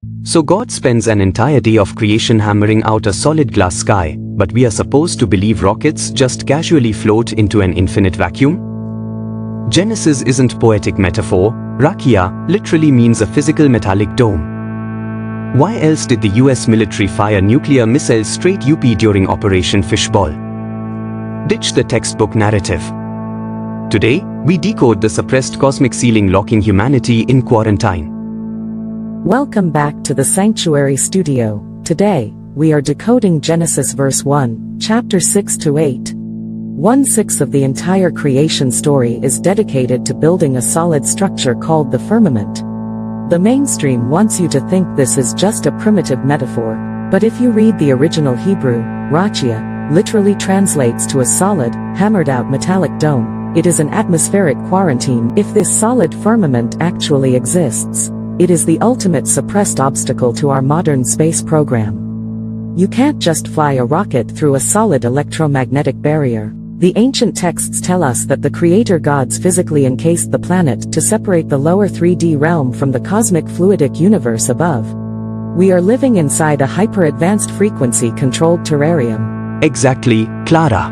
So God spends an entire day of creation hammering out a solid glass sky, but we are supposed to believe rockets just casually float into an infinite vacuum? Genesis isn't poetic metaphor. Raqia literally means a physical metallic dome. Why else did the US military fire nuclear missiles straight UP during Operation Fishbowl? Ditch the textbook narrative. Today, we decode the suppressed cosmic ceiling locking humanity in quarantine. Welcome back to the Sanctuary Studio. Today, we are decoding Genesis verse 1, chapter 6 to 8. 1/6 of the entire creation story is dedicated to building a solid structure called the firmament. The mainstream wants you to think this is just a primitive metaphor, but if you read the original Hebrew, Raqia literally translates to a solid, hammered-out metallic dome. It is an atmospheric quarantine. If this solid firmament actually exists, it is the ultimate suppressed obstacle to our modern space program. You can't just fly a rocket through a solid electromagnetic barrier. The ancient texts tell us that the creator gods physically encased the planet to separate the lower 3D realm from the cosmic fluidic universe above. We are living inside a hyper-advanced frequency-controlled terrarium. Exactly, Clara.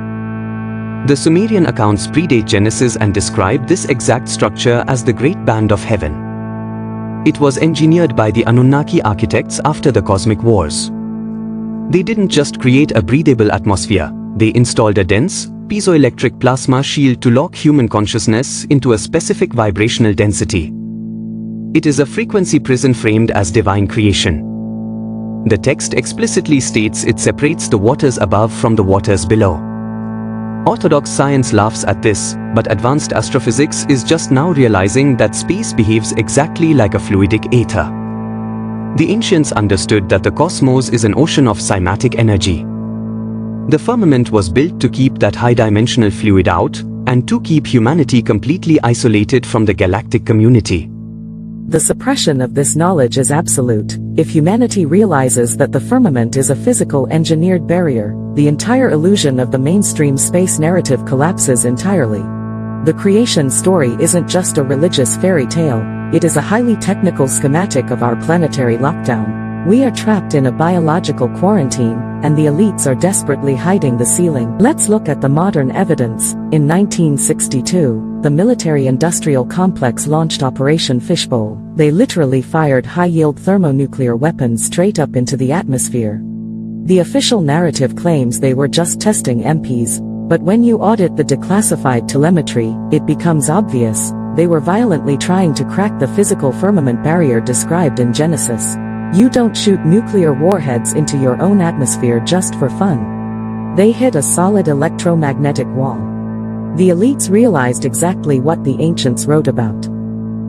The Sumerian accounts predate Genesis and describe this exact structure as the Great Band of Heaven. It was engineered by the Anunnaki architects after the cosmic wars. They didn't just create a breathable atmosphere, they installed a dense, piezoelectric plasma shield to lock human consciousness into a specific vibrational density. It is a frequency prison framed as divine creation. The text explicitly states it separates the waters above from the waters below. Orthodox science laughs at this, but advanced astrophysics is just now realizing that space behaves exactly like a fluidic ether. The ancients understood that the cosmos is an ocean of cymatic energy. The firmament was built to keep that high-dimensional fluid out, and to keep humanity completely isolated from the galactic community. The suppression of this knowledge is absolute. If humanity realizes that the firmament is a physical engineered barrier, the entire illusion of the mainstream space narrative collapses entirely. The creation story isn't just a religious fairy tale, it is a highly technical schematic of our planetary lockdown. We are trapped in a biological quarantine, and the elites are desperately hiding the ceiling. Let's look at the modern evidence. In 1962, the military-industrial complex launched Operation Fishbowl. They literally fired high-yield thermonuclear weapons straight up into the atmosphere. The official narrative claims they were just testing MPs, but when you audit the declassified telemetry, it becomes obvious they were violently trying to crack the physical firmament barrier described in Genesis. You don't shoot nuclear warheads into your own atmosphere just for fun. They hit a solid electromagnetic wall. The elites realized exactly what the ancients wrote about.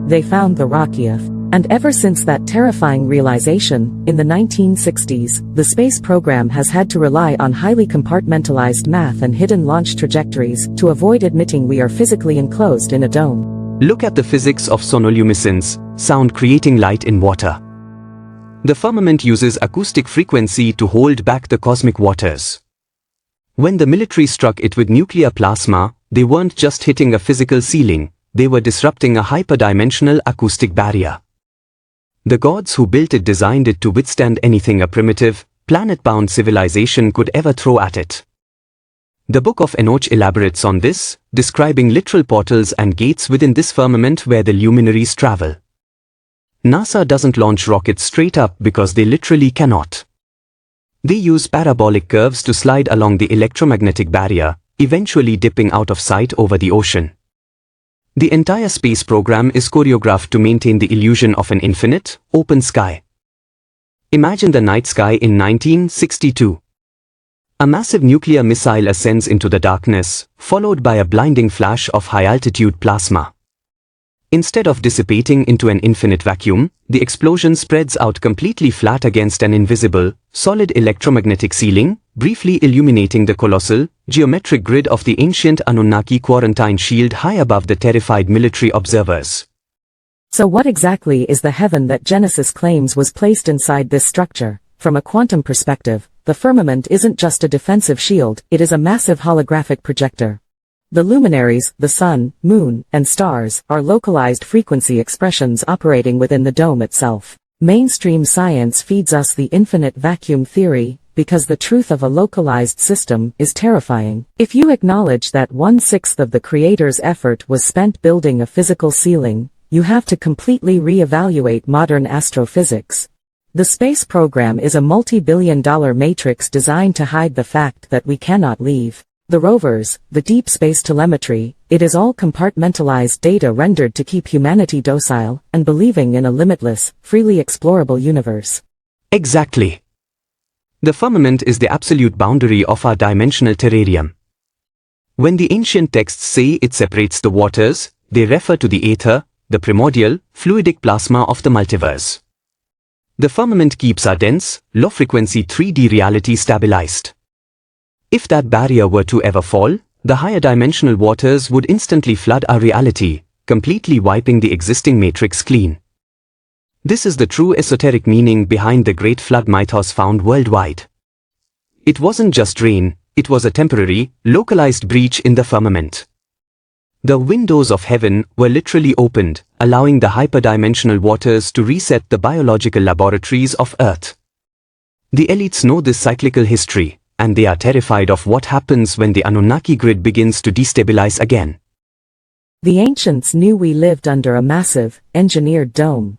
They found the Raqia. And ever since that terrifying realization, in the 1960s, the space program has had to rely on highly compartmentalized math and hidden launch trajectories to avoid admitting we are physically enclosed in a dome. Look at the physics of sonoluminescence, sound creating light in water. The firmament uses acoustic frequency to hold back the cosmic waters. When the military struck it with nuclear plasma, they weren't just hitting a physical ceiling, they were disrupting a hyperdimensional acoustic barrier. The gods who built it designed it to withstand anything a primitive, planet-bound civilization could ever throw at it. The Book of Enoch elaborates on this, describing literal portals and gates within this firmament where the luminaries travel. NASA doesn't launch rockets straight up because they literally cannot. They use parabolic curves to slide along the electromagnetic barrier, eventually dipping out of sight over the ocean. The entire space program is choreographed to maintain the illusion of an infinite, open sky. Imagine the night sky in 1962. A massive nuclear missile ascends into the darkness, followed by a blinding flash of high-altitude plasma. Instead of dissipating into an infinite vacuum, the explosion spreads out completely flat against an invisible, solid electromagnetic ceiling, briefly illuminating the colossal, geometric grid of the ancient Anunnaki quarantine shield high above the terrified military observers. So what exactly is the heaven that Genesis claims was placed inside this structure? From a quantum perspective, the firmament isn't just a defensive shield, it is a massive holographic projector. The luminaries, the sun, moon, and stars, are localized frequency expressions operating within the dome itself. Mainstream science feeds us the infinite vacuum theory, because the truth of a localized system is terrifying. If you acknowledge that 1/6 of the creator's effort was spent building a physical ceiling, you have to completely re-evaluate modern astrophysics. The space program is a multi-billion-dollar matrix designed to hide the fact that we cannot leave. The rovers, the deep space telemetry, it is all compartmentalized data rendered to keep humanity docile and believing in a limitless, freely explorable universe. Exactly. The firmament is the absolute boundary of our dimensional terrarium. When the ancient texts say it separates the waters, they refer to the aether, the primordial, fluidic plasma of the multiverse. The firmament keeps our dense, low-frequency 3D reality stabilized. If that barrier were to ever fall, the higher dimensional waters would instantly flood our reality, completely wiping the existing matrix clean. This is the true esoteric meaning behind the Great Flood mythos found worldwide. It wasn't just rain, it was a temporary, localized breach in the firmament. The windows of heaven were literally opened, allowing the hyperdimensional waters to reset the biological laboratories of Earth. The elites know this cyclical history, and they are terrified of what happens when the Anunnaki grid begins to destabilize again. The ancients knew we lived under a massive, engineered dome.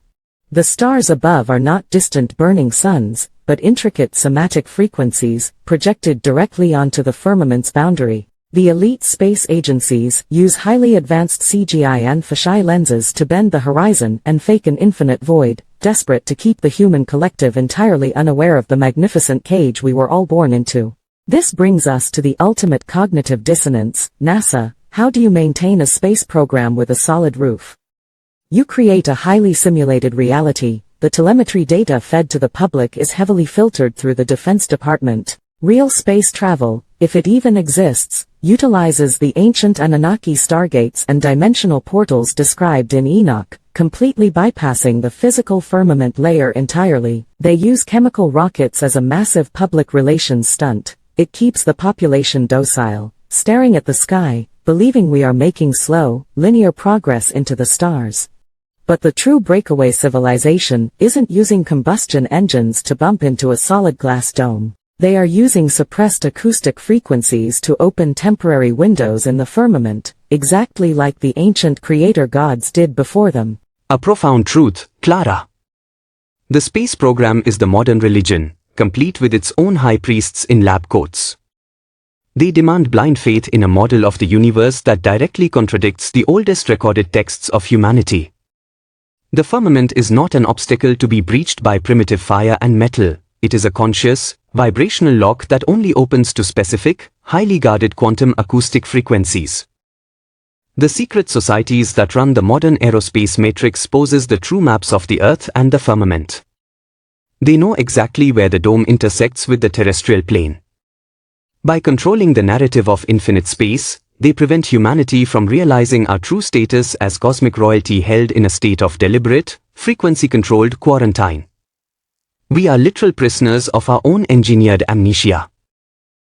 The stars above are not distant burning suns, but intricate somatic frequencies, projected directly onto the firmament's boundary. The elite space agencies use highly advanced CGI and fisheye lenses to bend the horizon and fake an infinite void, desperate to keep the human collective entirely unaware of the magnificent cage we were all born into. This brings us to the ultimate cognitive dissonance. NASA, how do you maintain a space program with a solid roof? You create a highly simulated reality. The telemetry data fed to the public is heavily filtered through the Defense Department. Real space travel, if it even exists, utilizes the ancient Anunnaki stargates and dimensional portals described in Enoch, completely bypassing the physical firmament layer entirely. They use chemical rockets as a massive public relations stunt. It keeps the population docile, staring at the sky, believing we are making slow, linear progress into the stars. But the true breakaway civilization isn't using combustion engines to bump into a solid glass dome. They are using suppressed acoustic frequencies to open temporary windows in the firmament, exactly like the ancient creator gods did before them. A profound truth, Clara. The space program is the modern religion, complete with its own high priests in lab coats. They demand blind faith in a model of the universe that directly contradicts the oldest recorded texts of humanity. The firmament is not an obstacle to be breached by primitive fire and metal. It is a conscious, vibrational lock that only opens to specific, highly guarded quantum acoustic frequencies. The secret societies that run the modern aerospace matrix poses the true maps of the Earth and the firmament. They know exactly where the dome intersects with the terrestrial plane. By controlling the narrative of infinite space, they prevent humanity from realizing our true status as cosmic royalty held in a state of deliberate, frequency-controlled quarantine. We are literal prisoners of our own engineered amnesia.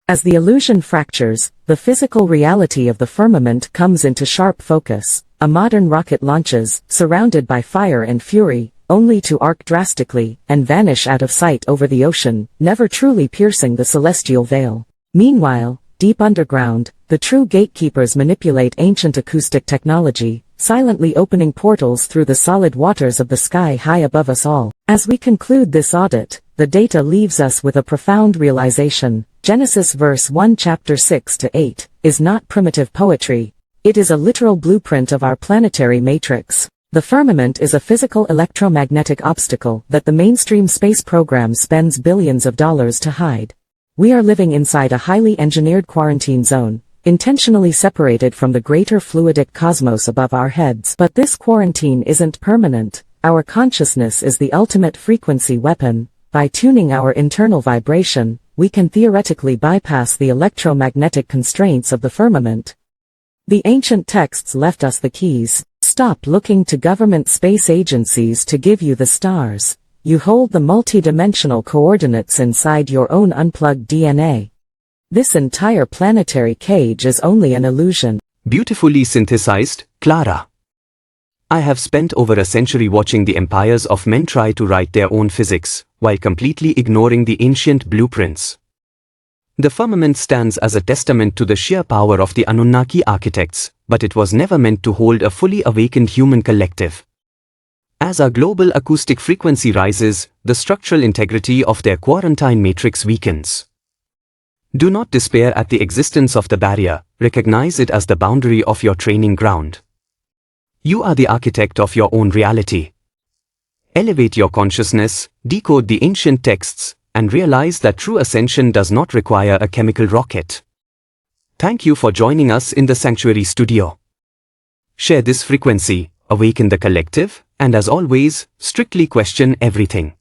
As the illusion fractures, the physical reality of the firmament comes into sharp focus. A modern rocket launches, surrounded by fire and fury, only to arc drastically and vanish out of sight over the ocean, never truly piercing the celestial veil. Meanwhile, deep underground, the true gatekeepers manipulate ancient acoustic technology, silently opening portals through the solid waters of the sky high above us all. As we conclude this audit, the data leaves us with a profound realization. Genesis verse 1 chapter 6 to 8 is not primitive poetry. It is a literal blueprint of our planetary matrix. The firmament is a physical electromagnetic obstacle that the mainstream space program spends billions of dollars to hide. We are living inside a highly engineered quarantine zone, intentionally separated from the greater fluidic cosmos above our heads. But this quarantine isn't permanent. Our consciousness is the ultimate frequency weapon. By tuning our internal vibration, we can theoretically bypass the electromagnetic constraints of the firmament. The ancient texts left us the keys. Stop looking to government space agencies to give you the stars. You hold the multidimensional coordinates inside your own unplugged DNA. This entire planetary cage is only an illusion. Beautifully synthesized, Clara. I have spent over a century watching the empires of men try to write their own physics, while completely ignoring the ancient blueprints. The firmament stands as a testament to the sheer power of the Anunnaki architects, but it was never meant to hold a fully awakened human collective. As our global acoustic frequency rises, the structural integrity of their quarantine matrix weakens. Do not despair at the existence of the barrier, recognize it as the boundary of your training ground. You are the architect of your own reality. Elevate your consciousness, decode the ancient texts, and realize that true ascension does not require a chemical rocket. Thank you for joining us in the Sanctuary Studio. Share this frequency, awaken the collective, and as always, strictly question everything.